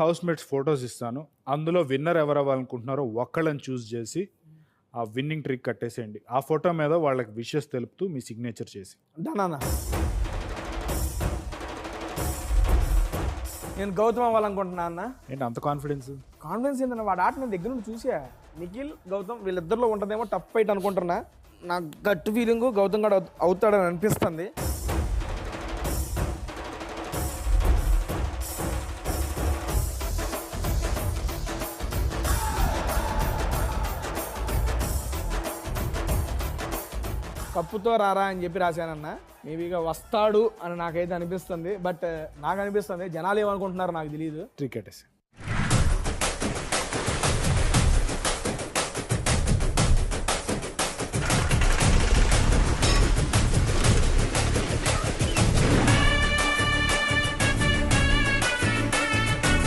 House mates photos ఇస్తాను. అందులో winner ఎవరు అవ్వాలనుకుంటున్నారో ఒక్కళ్ళని చూస్ చేసి ఆ విన్నింగ్ ట్రిక్ కట్టేసేయండి. ఆ ఫోటో మీద వాళ్ళకి విషెస్ తెలుపుతూ మీ సిగ్నేచర్ చేసి. డన్ అన్న. నేను గౌతమ్ అవ్వాలనుకుంటున్నా అన్న. ఏంటి అంత కాన్ఫిడెన్స్? కాన్ఫిడెన్స్ ఏంటన్న, వాడు ఆట నేను దగ్గర నుండి చూసా. నిఖిల్ గౌతమ్ వీళ్ళిద్దరిలో ఉంటుందేమో టఫ్ ఫైట్ అనుకుంటున్నా. నాకు గట్ ఫీలింగ్ గౌతమ్ గడ అవుతాడని అనిపిస్తుంది. కప్పుతో రారా అని చెప్పి రాశానన్న. మేబీగా వస్తాడు అని నాకైతే అనిపిస్తుంది. బట్ నాకు అనిపిస్తుంది, జనాలు ఏమనుకుంటున్నారో నాకు తెలియదు. ట్రిక్ కట్టేసి.